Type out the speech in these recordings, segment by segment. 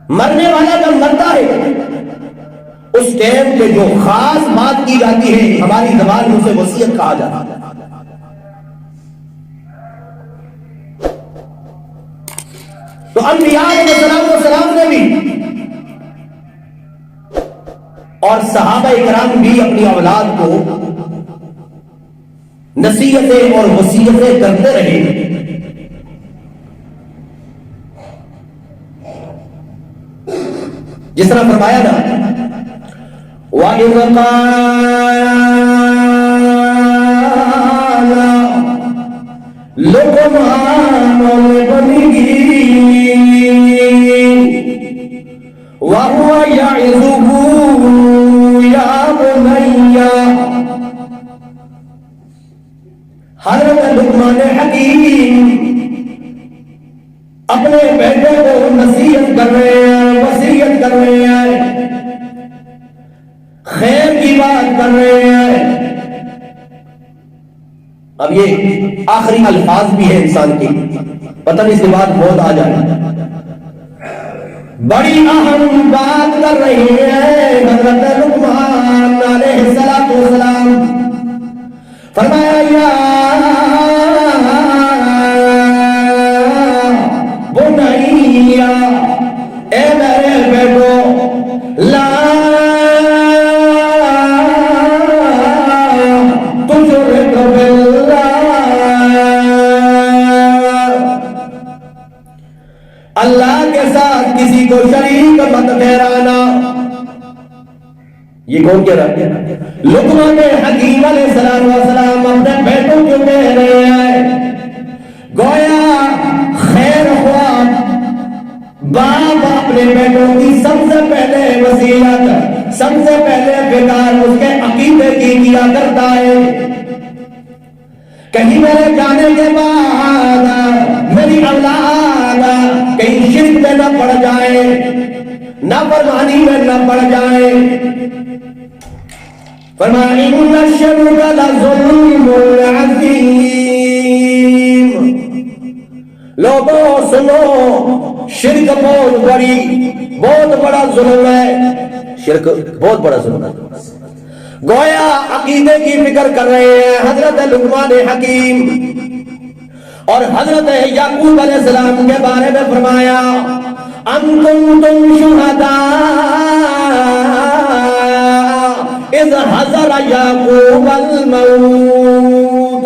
مرنے والا جب مرتا ہے اس ٹائم پہ جو خاص بات کی جاتی ہے ہماری زبان میں اسے وصیت کہا جاتا ہے. تو انبیاء علیہ السلام نے بھی اور صحابہ کرام بھی اپنی اولاد کو نصیحتیں اور وصیتیں کرتے رہے. جس طرح فرمایا نا وَإِذْ قَالَ لُقْمَانُ لِابْنِهِ وَهُوَ يَعِظُهُ يَا بُنَيَّ. حضرت لقمان حکیم اپنے بیٹے کو نصیحت کر رہے ہیں، وصیت کر رہے ہیں، خیر کی بات کر رہے ہیں. اب یہ آخری الفاظ بھی ہے انسان کی، پتہ نہیں اس کے بعد موت آ جائے. بڑی اہم بات کر رہے ہیں حضرت لقمان علیہ السلام. فرمایا یا بنیا، اے میرے بیٹو، لا تشرک باللہ، اللہ کے ساتھ کسی کو شریک مت ٹھہرانا. یہ کون کہہ رہا ہے؟ لقمان حکیم علیہ السلام اپنے بیٹوں کو کہہ رہے ہیں. گویا خیر خواہ باپ اپنے بیٹوں کی سب سے پہلے وصیت، سب سے پہلے فکر اس کے عقیدے کی کیا کرتا ہے. کہیں میرے جانے کے بعد میری اولاد کہیں شرک میں نہ پڑ جائے، نافرمانی میں نہ پڑ جائے. فرمایا ان الشرک لظلم عظیم. لوگوں سنو، شرک بہت بڑا ظلم ہے. شرک بہت بڑا ظلم ہے. گویا عقیدے کی فکر کر رہے ہیں حضرت لقمان حکیم. اور حضرت یعقوب علیہ السلام کے بارے میں فرمایا ام کنتم شہداء اذ حضر یعقوب الموت.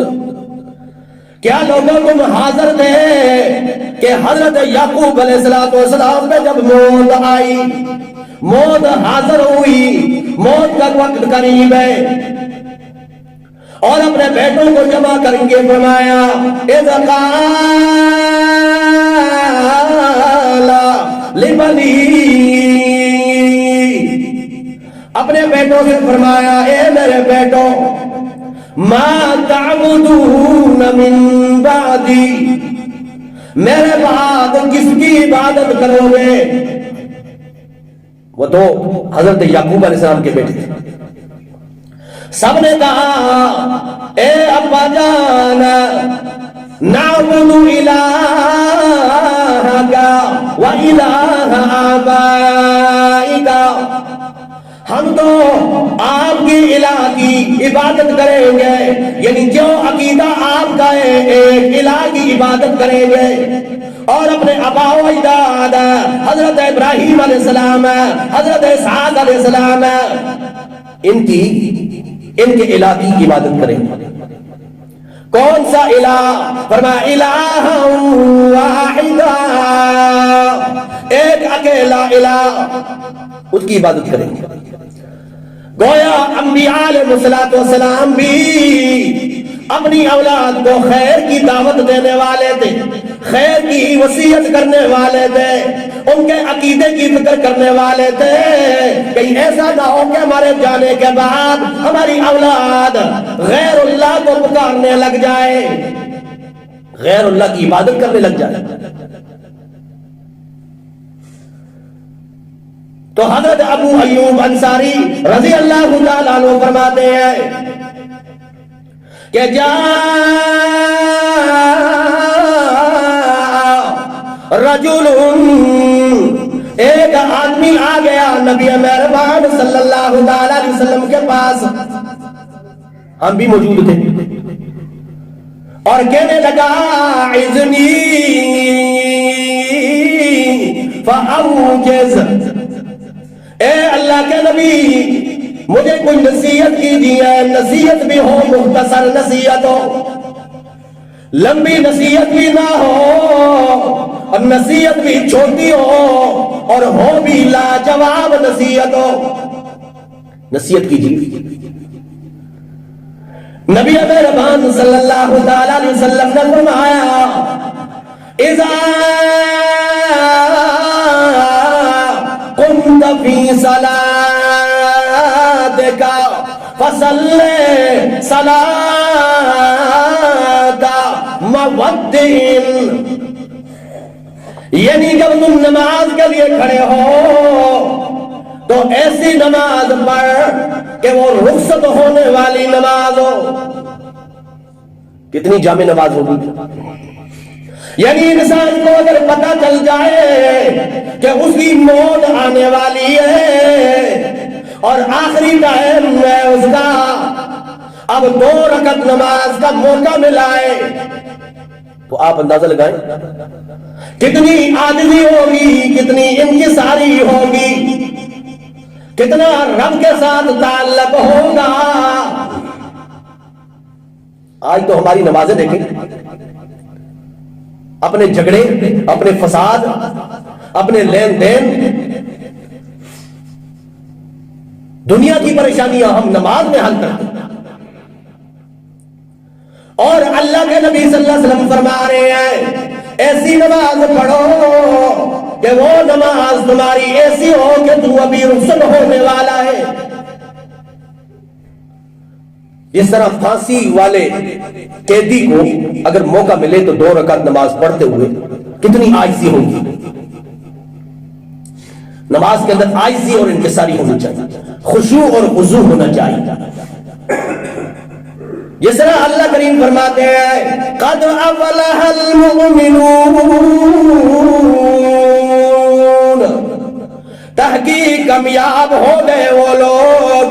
کیا لوگوں تم حاضر تھے کہ حضرت یعقوب علیہ السلام پہ جب موت آئی، موت حاضر ہوئی، موت کا وقت قریب ہے، اور اپنے بیٹوں کو جمع کریں گے. فرمایا اذ قال لبنیہ، اپنے بیٹوں سے فرمایا اے میرے بیٹوں، ما تعبدون من بعدی، میرے بعد کس کی عبادت کرو گے؟ وہ تو حضرت یعقوب علیہ السلام کے بیٹے تھے. سب نے کہا اے ابا جان، نعبد الہک و الہ آبائک، ہم تو آپ کی الہ کی عبادت کریں گے، یعنی جو عقیدہ آپ کا ہے ایک الہ کی عبادت کریں گے. اور اپنے آبا و اجداد حضرت ابراہیم علیہ السلام، حضرت اسحاق علیہ السلام، ان کے الہ کی عبادت کریں گے. کون سا الہ؟ فرمایا الہ واحد، ایک اکیلا الہ، اس کی عبادت کریں گے. گویا انبیاء علیہ السلام بھی اپنی اولاد کو خیر کی دعوت دینے والے تھے، خیر کی وصیت کرنے والے تھے، ان کے عقیدے کی فکر کرنے والے تھے. کہیں ایسا نہ ہو کہ ہمارے جانے کے بعد ہماری اولاد غیر اللہ کو پکارنے لگ جائے، غیر اللہ کی عبادت کرنے لگ جائے. تو حضرت ابو ایوب انصاری رضی اللہ تعالیٰ عنہ فرماتے ہیں کہ جاء رجل ایک آدمی آ گیا نبی مہربان صلی اللہ علیہ وسلم کے پاس، ہم بھی موجود تھے، اور کہنے لگا اذنی فاوجز، اے اللہ کے نبی مجھے کوئی نصیحت کیجیے، نصیحت بھی ہو مختصر نصیحت ہو، لمبی نصیحت بھی نہ ہو اور نصیحت بھی چھوٹی ہو اور ہو بھی لاجواب نصیحت ہو، نصیحت کیجیے۔ نبی مہربان صلی اللہ علیہ وسلم نے فرمایا اذا قمت فی صلاتک فصلی صلاۃ مودع، یعنی جب تم نماز کے لیے کھڑے ہو تو ایسی نماز پڑھ کہ وہ رخصت ہونے والی نماز ہو۔ کتنی جامع نماز ہوگی، یعنی انسان کو اگر پتہ چل جائے کہ اس کی موت آنے والی ہے اور آخری ٹائم ہے اس کا، اب 2 رکعت نماز کا موقع ملا ہے، تو آپ اندازہ لگائیں کتنی عاجزی ہوگی، کتنی انکساری ہوگی، کتنا رب کے ساتھ تعلق ہوگا۔ آج تو ہماری نمازیں دیکھیں، اپنے جھگڑے، اپنے فساد، اپنے لین دین، دنیا کی پریشانیاں ہم نماز میں حل کرتے ہیں، اور اللہ کے نبی صلی اللہ علیہ وسلم فرما رہے ہیں ایسی نماز پڑھو کہ وہ نماز تمہاری ایسی ہو کہ تو ابھی رخصت ہونے والا ہے۔ جس طرح پھانسی والے قیدی کو اگر موقع ملے تو 2 رکعت نماز پڑھتے ہوئے کتنی عاجزی ہوگی، نماز کے اندر عاجزی اور انکساری ہونی چاہیے، خشوع اور خضوع ہونا چاہیے۔ جس طرح اللہ کریم فرماتے ہیں قد افلح المؤمنون، تحقیق کامیاب ہو گئے وہ لوگ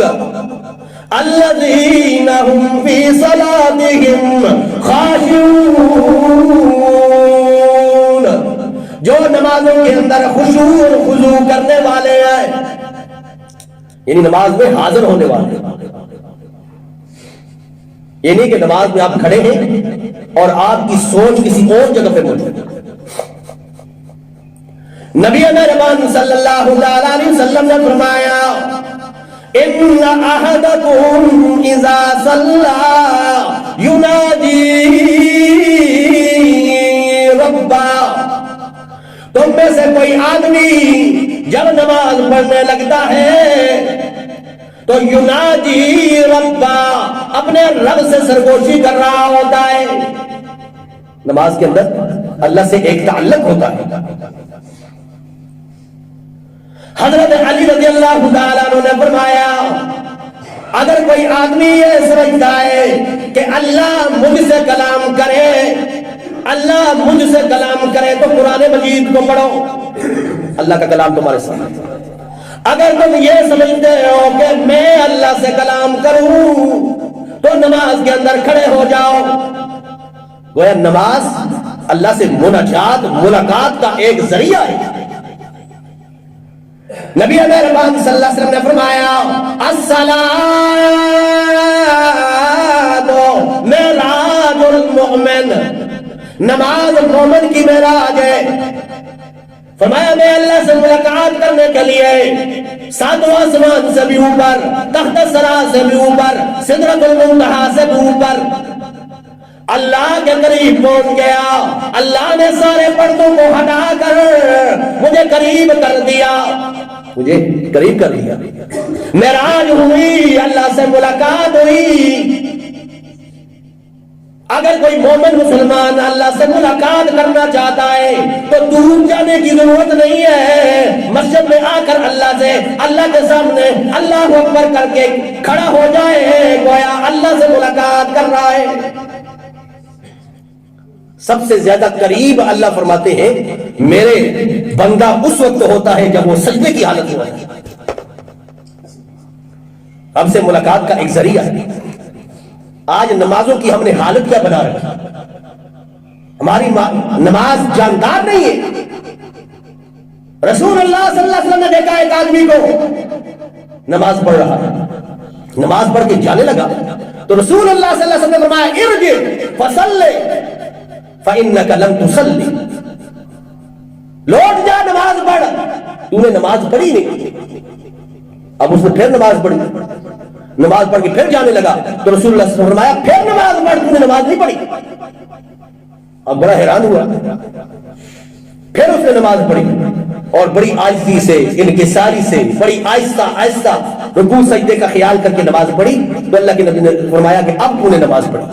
الذین هم فی صلاتهم خاشعون، جو نمازوں کے اندر خشوع اور خضوع کرنے والے ہیں، یعنی نماز میں حاضر ہونے والے ہیں۔ یہ نہیں کہ نماز میں آپ کھڑے ہیں اور آپ کی سوچ کسی اور جگہ پہ موجود ہے۔ نبی مہربان صلی اللہ علیہ وسلم نے فرمایا ان احدکم اذا صلی یناجی ربا، تم میں سے کوئی آدمی جب نماز پڑھنے لگتا ہے تو یناجی ربا، اپنے رب سے سرگوشی کر رہا ہوتا ہے۔ نماز کے اندر اللہ سے ایک تعلق ہوتا ہے۔ حضرت علی رضی اللہ تعالیٰ عنہ نے فرمایا اگر کوئی آدمی یہ سمجھتا ہے کہ اللہ مجھ سے کلام کرے، اللہ مجھ سے کلام کرے تو قرآن مجید کو پڑھو، اللہ کا کلام تمہارے سامنے۔ اگر تم یہ سمجھتے ہو کہ میں اللہ سے کلام کروں تو نماز کے اندر کھڑے ہو جاؤ۔ گویا نماز اللہ سے مناجات، ملاقات کا ایک ذریعہ ہے۔ نبی مہربان صلی اللہ علیہ وسلم نے فرمایا الصلاۃ معراج المؤمن، نماز مومن کی معراج ہے۔ فرمایا میں اللہ سے ملاقات کرنے کے لیے 7واں آسمان سے بھی اوپر، تخت سرا سے بھی اوپر، سدرۃ المنتہا سے بھی اوپر اللہ کے قریب پہنچ گیا۔ اللہ نے سارے پردوں کو ہٹا کر مجھے قریب کر دیا، مجھے قریب کر دیا، معراج ہوئی، اللہ سے ملاقات ہوئی۔ اگر کوئی مومن مسلمان اللہ سے ملاقات کرنا چاہتا ہے تو دور جانے کی ضرورت نہیں ہے، مسجد میں آ کر اللہ سے، اللہ کے سامنے اللہ اکبر کر کے کھڑا ہو جائے، گویا اللہ سے ملاقات کر رہا ہے۔ سب سے زیادہ قریب اللہ فرماتے ہیں میرے بندہ اس وقت ہوتا ہے جب وہ سجدے کی حالت میں ہے. رب سے ملاقات کا ایک ذریعہ ہے. آج نمازوں کی ہم نے حالت کیا بنا رکھی؟ ہماری نماز جاندار نہیں ہے. رسول اللہ صلی اللہ علیہ وسلم نے دیکھا ایک آدمی کو نماز پڑھ رہا ہے, نماز پڑھ کے جانے لگا تو رسول اللہ صلی اللہ علیہ وسلم نے فرمایا ارجع فصلی فإنک لم تصلی, لوٹ جا نماز پڑھ, تو نے نماز پڑھی نہیں. اب اس نے پھر نماز پڑھی, نماز پڑھ کے پھر جانے لگا تو رسول اللہ صلی اللہ علیہ وسلم نے فرمایا پھر نماز پڑھ, تو نے نماز نہیں پڑھی. اب بڑا حیران ہوا, پھر اس نے نماز پڑھی اور بڑی عاجزی سے انکساری سے بڑی آہستہ آہستہ رکوع سجدے کا خیال کر کے نماز پڑھی تو اللہ کے نبی نے فرمایا کہ اب تو نے نماز پڑھی.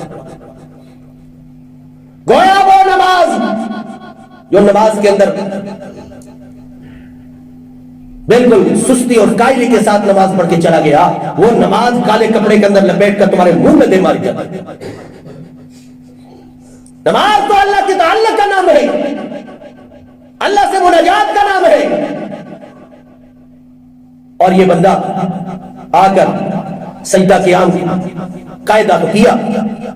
گویا وہ نماز جو نماز کے اندر بالکل سستی اور قائلی کے ساتھ نماز پڑھ کے چلا گیا, وہ نماز کالے کپڑے کے اندر لپیٹ کر تمہارے منہ میں دے ماری جاتی. نماز تو اللہ کے تعلق کا نام ہے, اللہ سے مناجات کا نام ہے. اور یہ بندہ آ کر سجدہ قیام قاعدہ تو کیا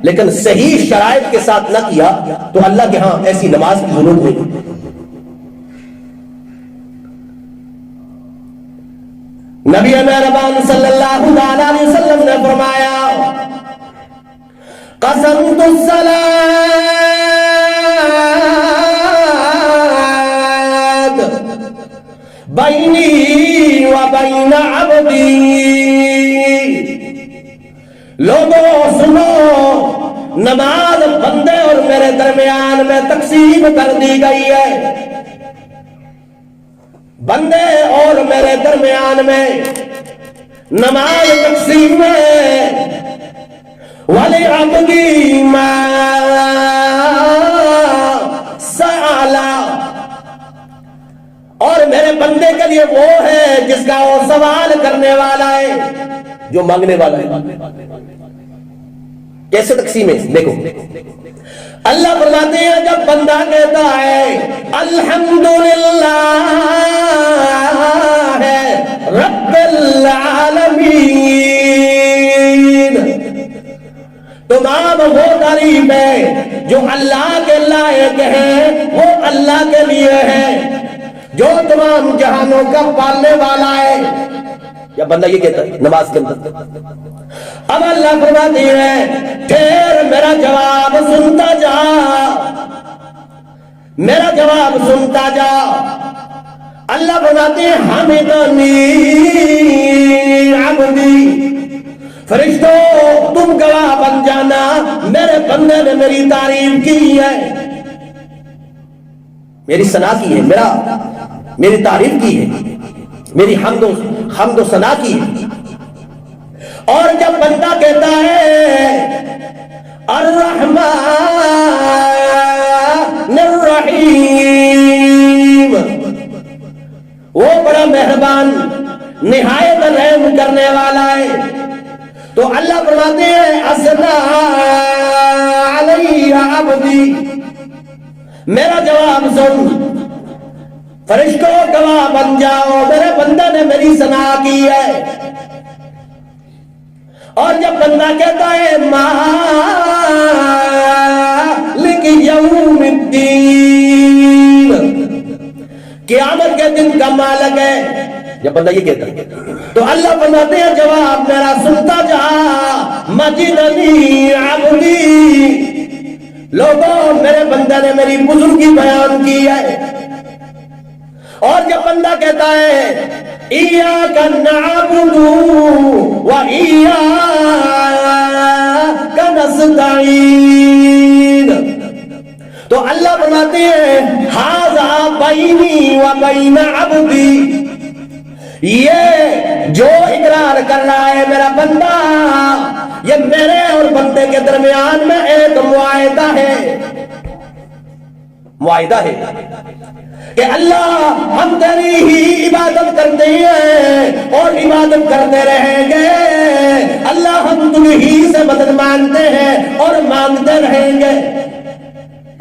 لیکن صحیح شرائط کے ساتھ نہ کیا تو اللہ کے ہاں ایسی نماز کی ضرورت نہیں. نبی مہربان صلی اللہ علیہ وسلم نے فرمایا قسمت الصلاۃ بینی و بین عبدی, لوگوں سنو, نماز بندے اور میرے درمیان میں تقسیم کر دی گئی ہے. بندے اور میرے درمیان میں نماز تقسیم ہے. وَلِعَبْدِي مَا سَأَلَ, اور میرے بندے کے لیے وہ ہے جس کا وہ سوال کرنے والا ہے, جو مانگنے والا ہے. کیسے تقسیم ہے دیکھو, اللہ فرماتے ہیں جب بندہ کہتا ہے الحمدللہ رب العالمین, تمام وہ تعریف ہے جو اللہ کے لائق ہے, وہ اللہ کے لیے ہے جو تمام جہانوں کا پالنے والا ہے. یا بندہ یہ کہتا ہے نماز کے اندر, اب اللہ فرماتی ہے پھر میرا جواب سنتا جا, میرا جواب سنتا جا. اللہ فرماتے ہیں حمدنی عبدی, فرشتوں تم گواہ بن جانا میرے بندے نے میری تعریف کی ہے, میری ثنا کی ہے, میری تعریف کی ہے, میری حمد و ثنا کی ہے. اور جب بندہ کہتا ہے الرحمن الرحیم, وہ بڑا مہربان نہایت رحم کرنے والا ہے, تو اللہ فرماتے ہیں اثنا علی عبدی, میرا جواب سن, فرشتوں گواہ بن جاؤ میرے بندے نے میری ثنا کی ہے. اور جب بندہ کہتا ہے مالک یوم الدین, قیامت کے دن کا مالک ہے, جب بندہ یہ کہتا ہے تو اللہ فرماتے ہیں جواب میرا سنتا جا مجدنی عبدی, لوگوں میرے بندے نے میری بزرگی بیان کی ہے. اور جب بندہ کہتا ہے ایاک نعبد و ایاک نستعین, تو اللہ فرماتے ہیں ھذا بینی و بین عبدی, یہ جو اقرار کر رہا ہے میرا بندہ یہ میرے اور بندے کے درمیان میں ایک معاہدہ ہے, معاہدہ ہے کہ اللہ ہم تیری ہی عبادت کرتے ہیں اور عبادت کرتے رہیں گے, اللہ ہم تجھ ہی سے مدد مانگتے ہیں اور مانگتے رہیں گے.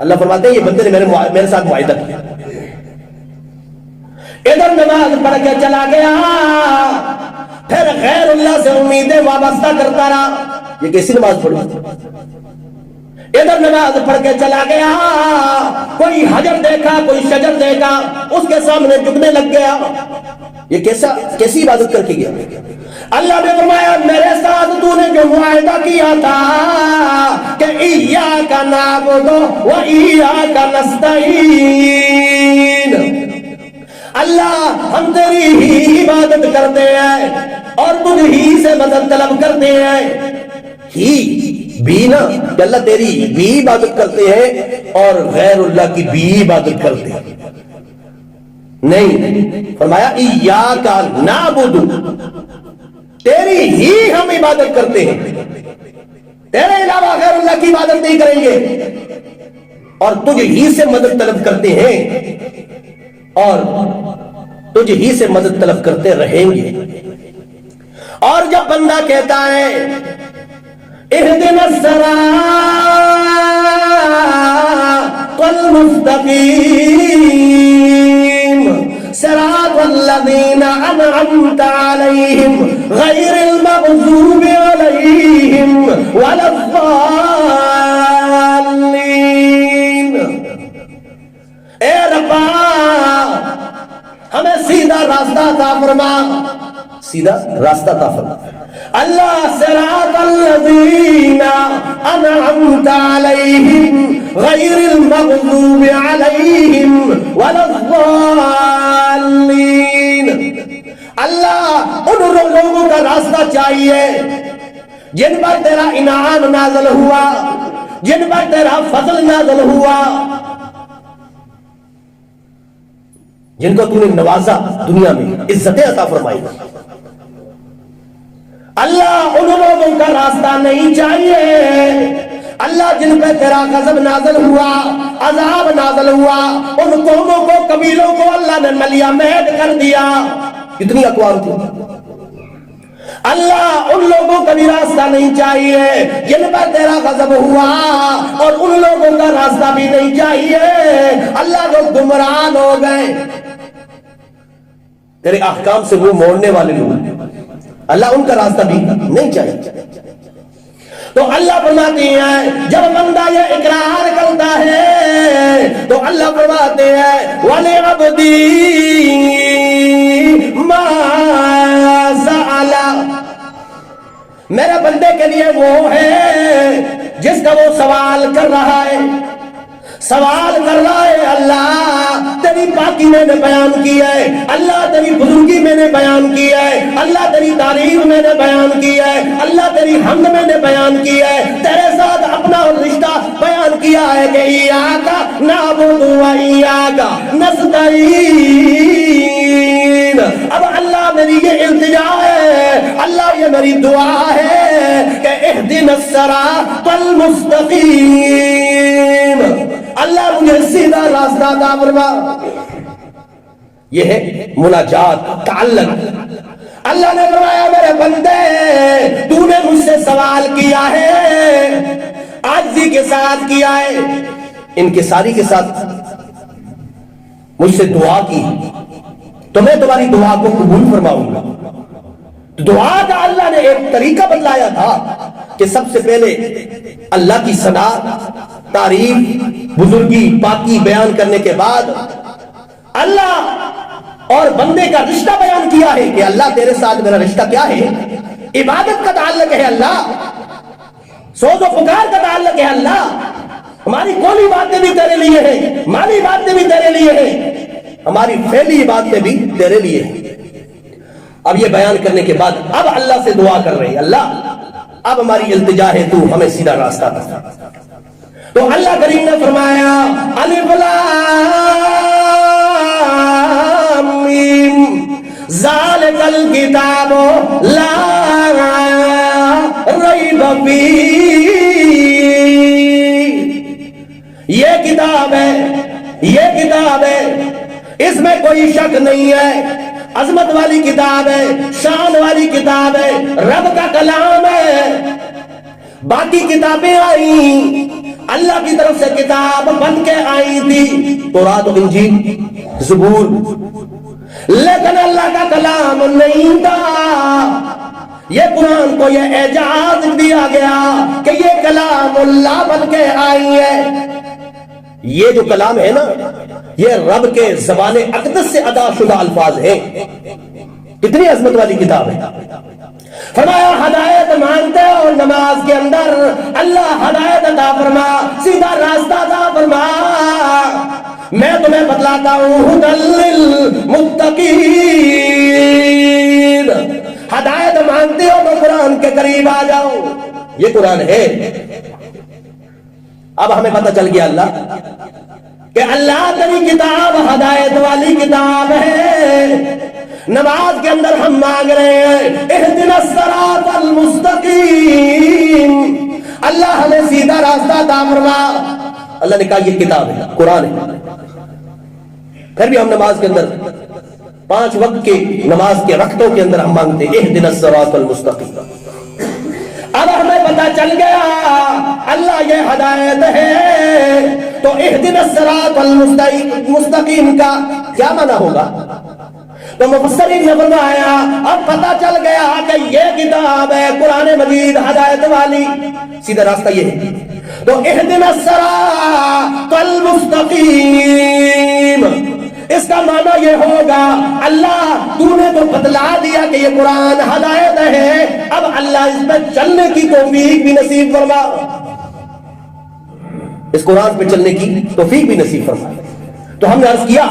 اللہ فرماتے ہیں یہ بندے نے میرے ساتھ معاہدہ کیا. ادھر نماز پڑھ کے چلا گیا، پھر غیر اللہ سے امیدیں وابستہ کرتا رہا. یہ کیسی نماز پڑھی؟ ادھر نماز پڑھ کے چلا گیا، کوئی حجر دیکھا، کوئی شجر دیکھا، اس کے سامنے جھکنے لگ گیا. یہ کیسی عبادت کر کے گیا؟ اللہ نے فرمایا میرے ساتھ تو نے جو معاہدہ کیا تھا کہ ایاک نعبد و ایاک نستعین، اللہ ہم تیری ہی عبادت کرتے ہیں اور تجھ ہی سے مدد طلب کرتے ہیں. ہی بھی نا کہ اللہ تیری بھی عبادت کرتے ہیں اور غیر اللہ کی بھی عبادت کرتے ہیں. نہیں، فرمایا ایاک نعبد، تیری ہی ہم عبادت کرتے ہیں، تیرے علاوہ غیر اللہ کی عبادت نہیں کریں گے اور تجھ ہی سے مدد طلب کرتے ہیں اور تجھ ہی سے مدد طلب کرتے رہیں گے. اور جب بندہ کہتا ہے اہدنا الصراط المستقیم صراط الذین انعمت علیہم غیر المغضوب علیہم ولا الضالین، اے ربا ہمیں سیدھا راستہ عطا فرما، سیدھا راستہ عطا فرما. اللہ صراط الذین انعمت علیہم غیر المغضوب علیہم ولا الضالین، اللہ ان لوگوں کا راستہ چاہیے جن پر تیرا انعام نازل ہوا، جن پر تیرا فضل نازل ہوا، جن کو تو نے نوازا، دنیا میں عزتیں عطا فرمائی. اللہ ان لوگوں کا راستہ نہیں چاہیے اللہ جن پہ تیرا غضب نازل ہوا، عذاب نازل ہوا، ان قوموں کو، قبیلوں کو اللہ نے ملیا مہد کر دیا. کتنی اقوام تھی. اللہ ان لوگوں کا بھی راستہ نہیں چاہیے جن پر تیرا غضب ہوا اور ان لوگوں کا راستہ بھی نہیں چاہیے اللہ جو گمراہ ہو گئے، تیرے احکام سے وہ موڑنے والے لوگ، اللہ ان کا راستہ بھی نہیں چاہیے. تو اللہ فرماتے ہیں جب بندہ یہ اقرار کرتا ہے تو اللہ فرماتے ہیں وَلِعَبْدِي مَا سَأَلَ، میرے بندے کے لیے وہ ہے جس کا وہ سوال کر رہا ہے. سوال کر رہا ہے اللہ تیری پاکی میں نے بیان کی ہے، اللہ تیری بزرگی میں نے بیان کی ہے، اللہ تیری تعریف میں نے بیان کی ہے، اللہ تیری حمد میں نے بیان کی ہے، تیرے ساتھ اپنا رشتہ بیان کیا ہے کہ ایاک نعبد و ایاک نستعین. اب اللہ میری یہ التجا ہے، اللہ یہ میری دعا ہے کہ اہدنا الصراط المستقیم، اللہ مجھے سیدھا راستہ عطا فرما. یہ ہے مناجات، تعلق. اللہ نے فرمایا میرے بندے تو نے مجھ سے سوال کیا ہے، عاجزی کے ساتھ کیا ہے، انکساری کے ساتھ مجھ سے دعا کی تو میں تمہاری دعا کو قبول فرماؤں گا. دعا کا اللہ نے ایک طریقہ بتلایا تھا کہ سب سے پہلے اللہ کی ثنا، تعریف، بزرگی، پاکی بیان کرنے کے بعد اللہ اور بندے کا رشتہ بیان کیا ہے کہ اللہ تیرے ساتھ میرا رشتہ کیا ہے، عبادت کا تعلق ہے اللہ، سوز و پکار کا تعلق ہے اللہ، ہماری قولی باتیں بھی تیرے لیے ہیں، مالی باتیں بھی تیرے لیے ہیں، ہماری فعلی باتیں بھی تیرے لیے ہیں. اب یہ بیان کرنے کے بعد اب اللہ سے دعا کر رہے ہیں اللہ اب ہماری التجا ہے تو ہمیں سیدھا راستہ دے. تو اللہ کریم نے فرمایا الف لام میم ذالک الکتاب لا ریب فیہ، یہ کتاب ہے، یہ کتاب ہے، اس میں کوئی شک نہیں ہے، عظمت والی کتاب ہے، شان والی کتاب ہے، رب کا کلام ہے. باقی کتابیں آئیں اللہ کی طرف سے کتاب بن کے آئی تھی، تورات و انجیل، زبور، لیکن اللہ کا کلام نہیں تھا۔ یہ قرآن کو یہ اعجاز دیا گیا کہ یہ کلام اللہ بن کے آئی ہے۔ یہ جو کلام ہے نا، یہ رب کے زبان اقدس سے ادا شدہ الفاظ ہیں۔ کتنی عظمت والی کتاب ہے۔ فرمایا ہدایت مانگتے ہو نماز کے اندر، اللہ ہدایت عطا فرما، سیدھا راستہ عطا فرما۔ میں تمہیں بتلاتا ہوں ہدی للمتقین۔ ہدایت مانگتے ہو تو قرآن کے قریب آ جاؤ، یہ قرآن ہے۔ اب ہمیں پتہ چل گیا اللہ کہ اللہ تیری کتاب ہدایت والی کتاب ہے۔ نماز کے اندر ہم مانگ رہے ہیں اہدنا الصراط المستقیم، اللہ ہمیں سیدھا راستہ عطا فرما۔ اللہ نے کہا یہ کتاب ہے، قرآن ہے۔ پھر بھی ہم نماز کے اندر 5 وقت کے نماز کے رکعتوں کے اندر ہم مانگتے اہدنا الصراط المستقیم۔ اب ہمیں پتہ چل گیا اللہ یہ ہدایت ہے، تو اہدنا الصراط المستقیم کا کیا معنی ہوگا؟ تو مفسرین نے فرمایا اب پتہ چل گیا کہ یہ کتاب ہے قرآن مجید ہدایت والی، سیدھا راستہ یہ ہے۔ تو اہدنا الصراط المستقیم، اس کا معنی یہ ہوگا اللہ تو نے تو بتلا دیا کہ یہ قرآن ہدایت ہے، اب اللہ اس پہ چلنے کی توفیق بھی نصیب فرما، اس قرآن پہ چلنے کی توفیق بھی نصیب فرما۔ تو ہم نے عرض کیا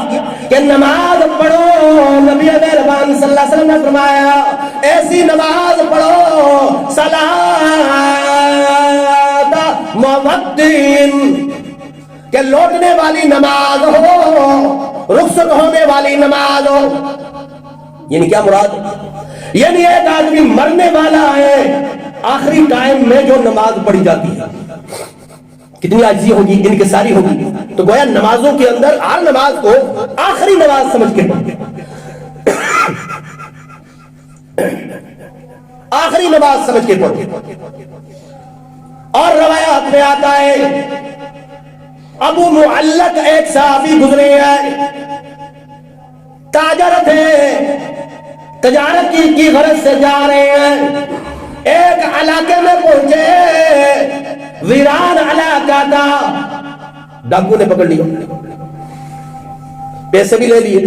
کہ نماز پڑھو، نبی مہربان صلی اللہ علیہ وسلم نے فرمایا ایسی نماز پڑھو صلاۃ مودین، کہ لوٹنے والی نماز ہو، رخصت ہونے والی نماز ہو۔ یعنی کیا مراد؟ یعنی ایک آدمی مرنے والا ہے، آخری ٹائم میں جو نماز پڑھی جاتی ہے، کتنی عاجزی ہوگی، انکساری ہوگی، تو گویا نمازوں کے اندر ہر نماز کو آخری نماز سمجھ کے پڑھتے، آخری نماز سمجھ کے پڑھتے۔ اور روایات میں آتا ہے ابو معلق ایک صحابی گزرے ہیں، تاجر تھے، تجارت کی غرض سے جا رہے ہیں، ایک علاقے میں پہنچے، ویران علاقہ تھا، ڈاکو نے پکڑ لیا، پیسے بھی لے لیے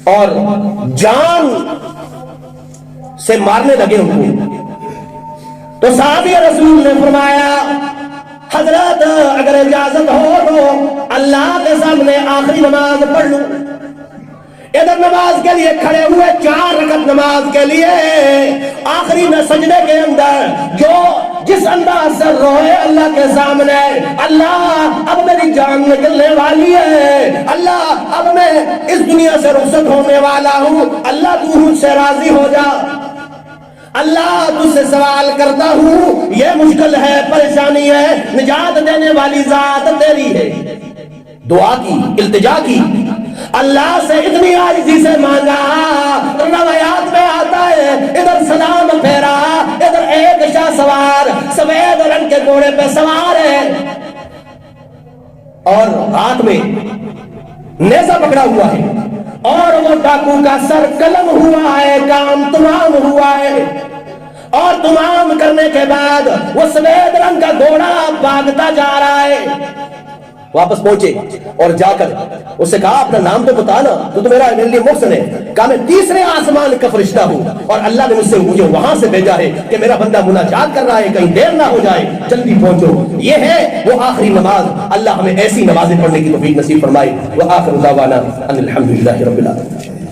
اور جان سے مارنے لگے ان کو۔ تو صحابی رسول نے فرمایا حضرت اگر اجازت ہو تو اللہ کے سامنے آخری نماز پڑھ لوں۔ ادھر نماز کے لیے کھڑے ہوئے، 4 رکعت نماز کے لیے، آخری سجدے کے اندر جو جس انداز سے روئے اللہ کے سامنے، اللہ اب میری جان نکلنے والی ہے، اللہ اب میں اس دنیا سے رخصت ہونے والا ہوں، اللہ تو مجھ سے راضی ہو جا، اللہ تجھ سے سوال کرتا ہوں، یہ مشکل ہے، پریشانی ہے، نجات دینے والی ذات تیری ہے۔ دعا کی، التجا کی، اللہ سے اتنی عاجزی سے مانگا۔ روایات میں آتا ہے ادھر سلام پھیرا، ادھر ایک شاہ سوار سفید رنگ کے گھوڑے پہ سوار ہے اور ہاتھ میں نیزہ پکڑا ہوا ہے، اور وہ ڈاکو کا سر قلم ہوا ہے، کام تمام ہوا ہے، اور تمام کرنے کے بعد وہ سفید رنگ کا گھوڑا بھاگتا جا رہا ہے۔ واپس پہنچے اور جا کر اس سے کہا اپنا نام تو بتا نا، تو میرا میرے لیے محسن ہے، کہا میں 3 آسمان کا فرشتہ ہوں اور اللہ نے مجھے وہاں سے بھیجا ہے کہ میرا بندہ مناجات کر رہا ہے، کہیں دیر نہ ہو جائے، جلدی پہنچو۔ یہ ہے وہ آخری نماز۔ اللہ ہمیں ایسی نمازیں پڑھنے کی توفیق نصیب فرمائے۔ وآخر دعوانا ان الحمدللہ رب العالمین۔